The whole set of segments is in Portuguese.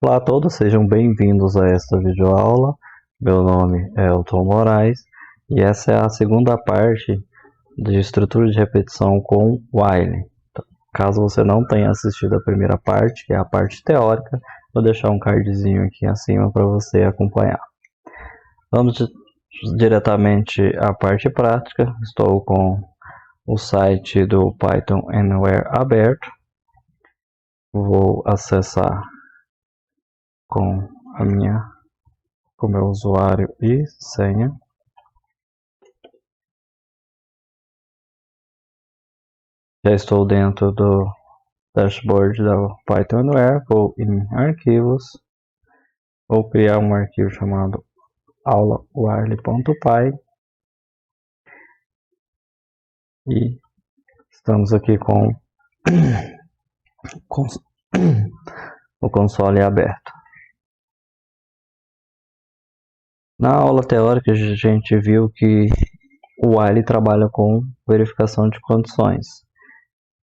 Olá a todos, sejam bem-vindos a esta videoaula. Meu nome é Elton Moraes e essa é a segunda parte de estrutura de repetição com while. Então, caso você não tenha assistido a primeira parte, que é a parte teórica, vou deixar um cardzinho aqui acima para você acompanhar. Vamos diretamente à parte prática. Estou com o site do Python Anywhere aberto. Vou acessar com meu usuário e senha. Já estou dentro do dashboard da Python Anywhere. Vou em arquivos, vou criar um arquivo chamado aula.while.py e estamos aqui com o console aberto. Na aula teórica a gente viu que o while trabalha com verificação de condições.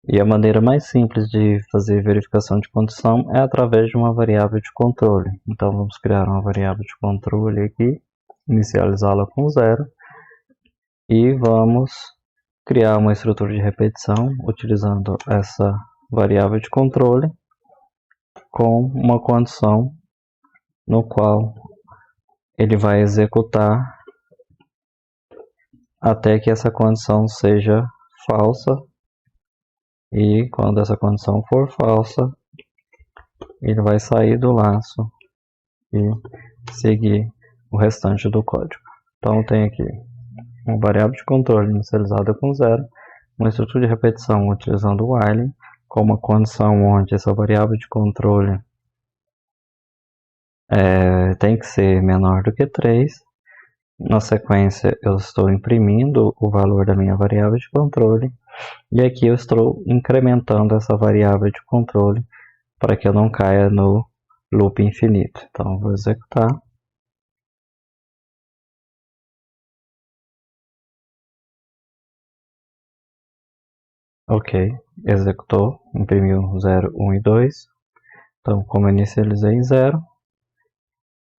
E a maneira mais simples de fazer verificação de condição é através de uma variável de controle. Então vamos criar uma variável de controle aqui, inicializá-la com 0 e vamos criar uma estrutura de repetição utilizando essa variável de controle com uma condição no qual ele vai executar até que essa condição seja falsa, e quando essa condição for falsa, ele vai sair do laço e seguir o restante do código. Então tem aqui uma variável de controle inicializada com 0, uma estrutura de repetição utilizando o while, com uma condição onde essa variável de controle tem que ser menor do que 3. Na sequência eu estou imprimindo o valor da minha variável de controle, e aqui eu estou incrementando essa variável de controle para que eu não caia no loop infinito. Então vou executar. Ok, executou, imprimiu 0, 1 e 2. Então, como eu inicializei em 0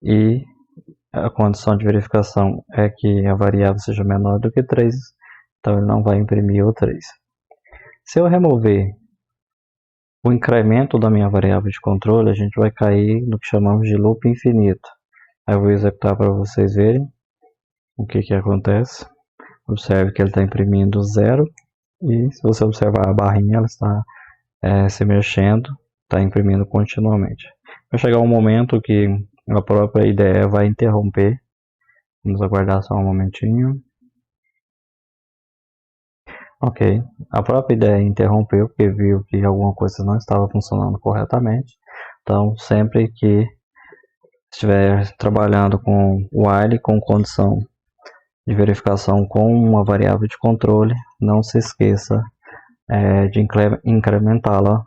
e a condição de verificação é que a variável seja menor do que 3, então ele não vai imprimir o 3. Se eu remover o incremento da minha variável de controle, a gente vai cair no que chamamos de loop infinito. Aí eu vou executar para vocês verem o que acontece. Observe que ele está imprimindo 0, e se você observar a barrinha, ela está se mexendo, está imprimindo continuamente. Vai chegar um momento que a própria IDE vai interromper. Vamos aguardar só um momentinho. Ok, a própria IDE interrompeu porque viu que alguma coisa não estava funcionando corretamente. Então, sempre que estiver trabalhando com while com condição de verificação com uma variável de controle, não se esqueça de incrementá-la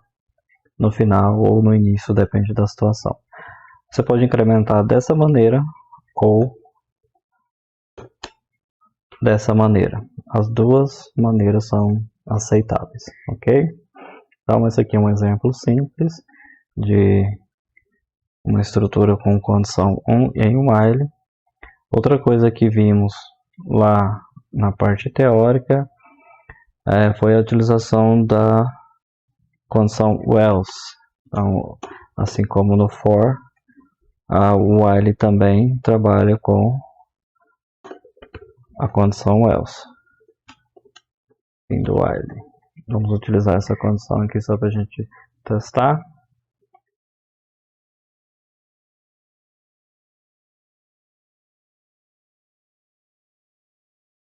no final ou no início, depende da situação. Você pode incrementar dessa maneira ou dessa maneira. As duas maneiras são aceitáveis, ok? Então esse aqui é um exemplo simples de uma estrutura com condição em while. Outra coisa que vimos lá na parte teórica foi a utilização da condição else. Então, assim como no for, o while também trabalha com a condição else. Fim do while. Vamos utilizar essa condição aqui só para a gente testar.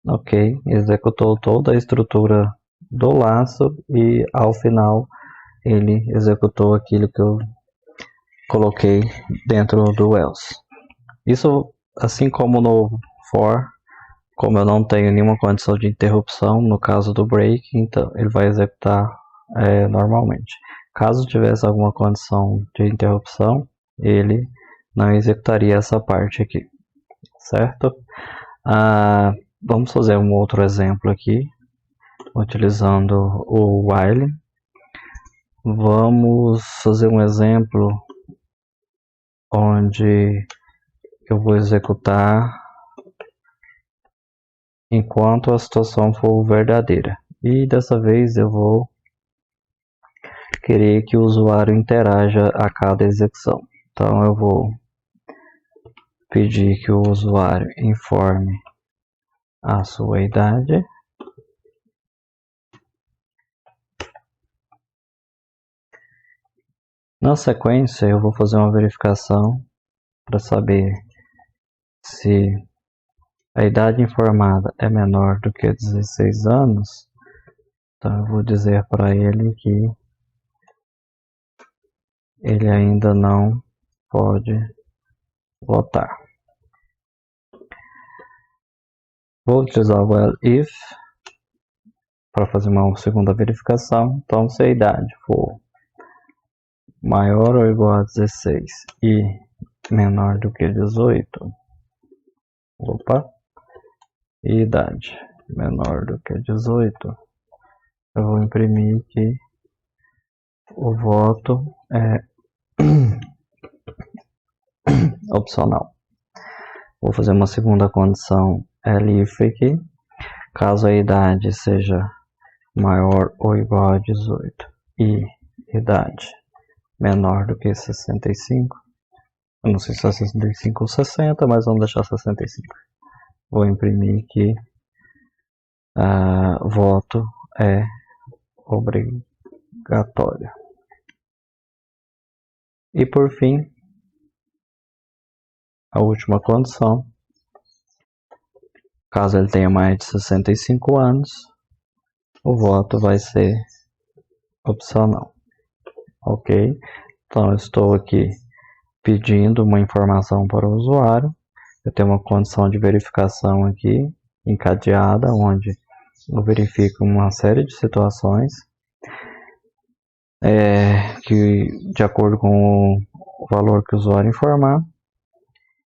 Ok, executou toda a estrutura do laço e ao final ele executou aquilo que eu coloquei dentro do else. Isso, assim como no for, como eu não tenho nenhuma condição de interrupção, no caso do break, então ele vai executar normalmente. Caso tivesse alguma condição de interrupção, ele não executaria essa parte aqui, certo? Vamos fazer um outro exemplo aqui, utilizando o while. Vamos fazer um exemplo onde eu vou executar enquanto a situação for verdadeira. E dessa vez eu vou querer que o usuário interaja a cada execução. Então eu vou pedir que o usuário informe a sua idade. Na sequência eu vou fazer uma verificação para saber se a idade informada é menor do que 16 anos. Então eu vou dizer para ele que ele ainda não pode votar. Vou utilizar o if para fazer uma segunda verificação. Então, se a idade for maior ou igual a 16 e menor do que 18, e idade menor do que 18, eu vou imprimir que o voto é opcional. Vou fazer uma segunda condição elif aqui. Caso a idade seja maior ou igual a 18 e idade menor do que 65, eu não sei se é 65 ou 60, mas vamos deixar 65. Vou imprimir que voto é obrigatório. E por fim, a última condição: caso ele tenha mais de 65 anos, o voto vai ser opcional. Ok? Então eu estou aqui pedindo uma informação para o usuário. Eu tenho uma condição de verificação aqui encadeada, onde eu verifico uma série de situações que de acordo com o valor que o usuário informar.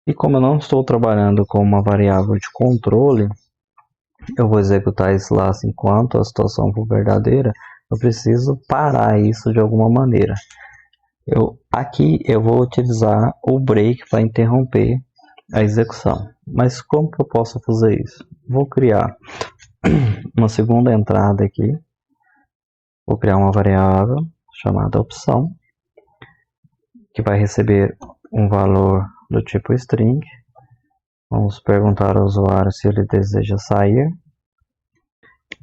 E como eu não estou trabalhando com uma variável de controle, eu vou executar esse laço enquanto a situação for verdadeira. Eu preciso parar isso de alguma maneira. Aqui eu vou utilizar o break para interromper a execução. Mas como que eu posso fazer isso? Vou criar uma segunda entrada aqui. Vou criar uma variável chamada opção, que vai receber um valor do tipo string. Vamos perguntar ao usuário se ele deseja sair.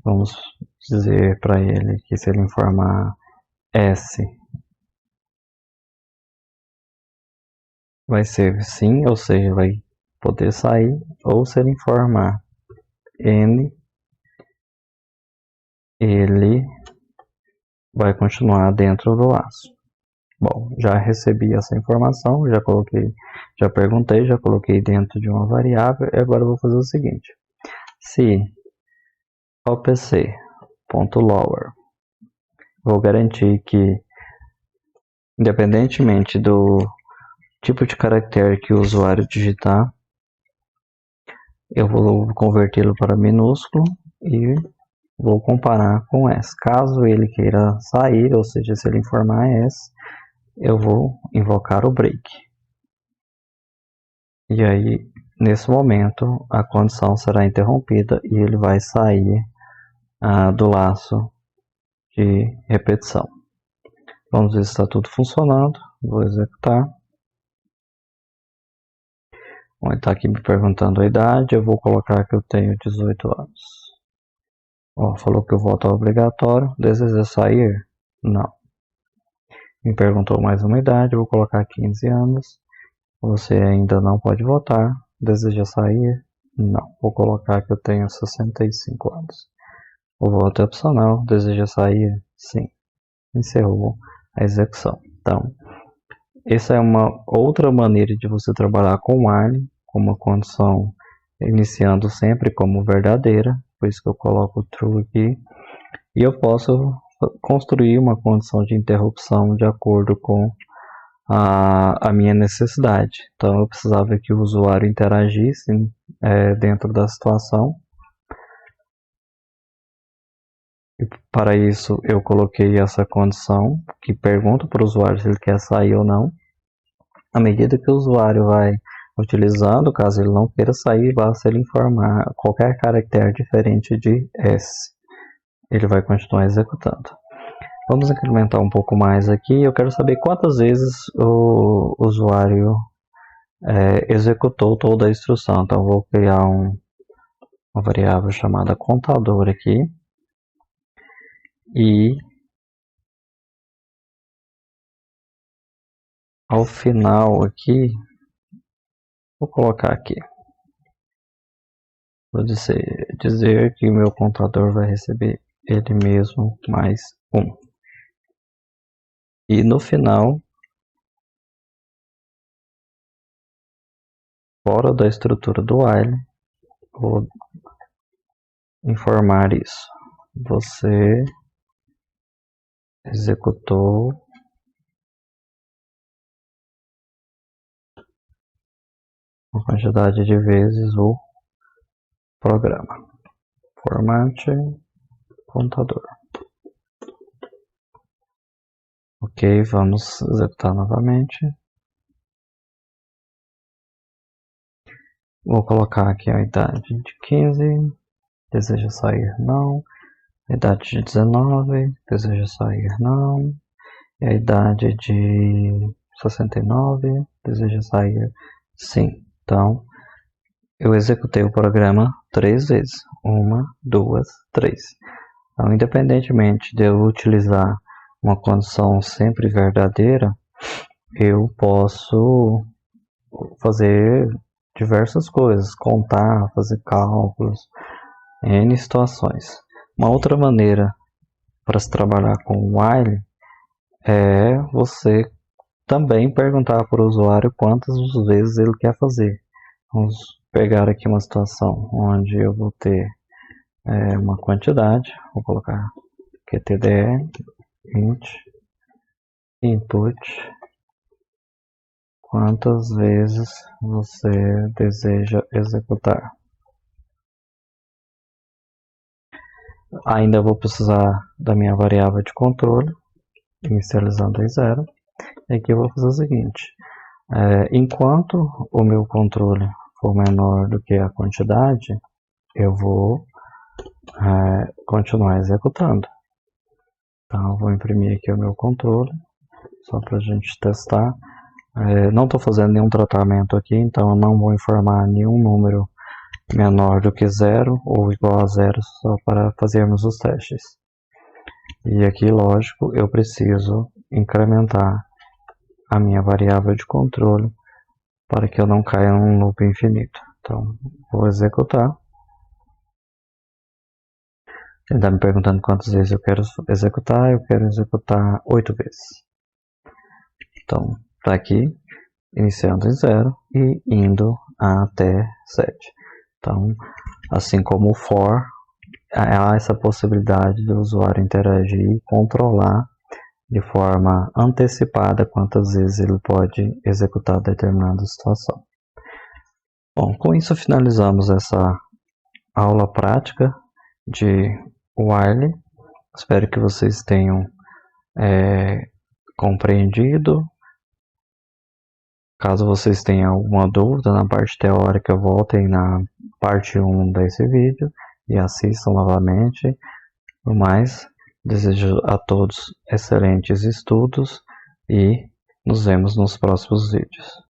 Vamos dizer para ele que se ele informar S, vai ser sim, ou seja, vai poder sair. Ou se ele informar N, ele vai continuar dentro do laço. Bom, já recebi essa informação, já perguntei, já coloquei dentro de uma variável. E agora eu vou fazer o seguinte: se opc.lower, vou garantir que, independentemente do tipo de caractere que o usuário digitar, eu vou convertê-lo para minúsculo e vou comparar com S. Caso ele queira sair, ou seja, se ele informar S, eu vou invocar o break. E aí, nesse momento, a condição será interrompida e ele vai sair do laço de repetição. Vamos ver se está tudo funcionando. Vou executar. Bom, ele está aqui me perguntando a idade. Eu vou colocar que eu tenho 18 anos. Falou que o voto é obrigatório. Deseja sair? Não. Me perguntou mais uma idade. Eu vou colocar 15 anos. Você ainda não pode votar. Deseja sair? Não. Vou colocar que eu tenho 65 anos. O voto é opcional. Deseja sair? Sim. Encerrou a execução. Então, essa é uma outra maneira de você trabalhar com while, com uma condição iniciando sempre como verdadeira. Por isso que eu coloco true aqui. E eu posso construir uma condição de interrupção de acordo com a minha necessidade. Então eu precisava que o usuário interagisse dentro da situação. E para isso eu coloquei essa condição que pergunta para o usuário se ele quer sair ou não. À medida que o usuário vai utilizando, caso ele não queira sair, basta ele informar qualquer caractere diferente de S. Ele vai continuar executando. Vamos incrementar um pouco mais aqui. Eu quero saber quantas vezes o usuário executou toda a instrução. Então, vou criar uma variável chamada contador aqui. E ao final aqui, vou colocar aqui. Vou dizer que o meu contador vai receber ele mesmo mais 1. E no final, fora da estrutura do while, vou informar isso. Você executou uma quantidade de vezes o programa. Formate contador. Ok, vamos executar novamente. Vou colocar aqui a idade de 15, deseja sair não. A idade de 19, deseja sair não. E a idade de 69, deseja sair sim. Então, eu executei o programa 3 vezes. 1, 2, 3. Então, independentemente de eu utilizar uma condição sempre verdadeira, eu posso fazer diversas coisas, contar, fazer cálculos, N situações. Uma outra maneira para se trabalhar com o while é você também perguntar para o usuário quantas vezes ele quer fazer. Vamos pegar aqui uma situação onde eu vou ter uma quantidade, vou colocar qtde int input quantas vezes você deseja executar. Ainda vou precisar da minha variável de controle, inicializando em 0. E aqui eu vou fazer o seguinte, enquanto o meu controle for menor do que a quantidade, eu vou continuar executando. Então eu vou imprimir aqui o meu controle, só para a gente testar. Não estou fazendo nenhum tratamento aqui, então eu não vou informar nenhum número menor do que 0 ou igual a 0, só para fazermos os testes. E aqui, lógico, eu preciso incrementar a minha variável de controle para que eu não caia num loop infinito. Então, vou executar. Ele está me perguntando quantas vezes eu quero executar. Eu quero executar 8 vezes. Então, está aqui, iniciando em 0 e indo até 7. Então, assim como o for, há essa possibilidade do usuário interagir e controlar de forma antecipada quantas vezes ele pode executar determinada situação. Bom, com isso finalizamos essa aula prática de while. Espero que vocês tenham compreendido. Caso vocês tenham alguma dúvida na parte teórica, voltem na parte 1 desse vídeo e assistam novamente. No mais, desejo a todos excelentes estudos e nos vemos nos próximos vídeos.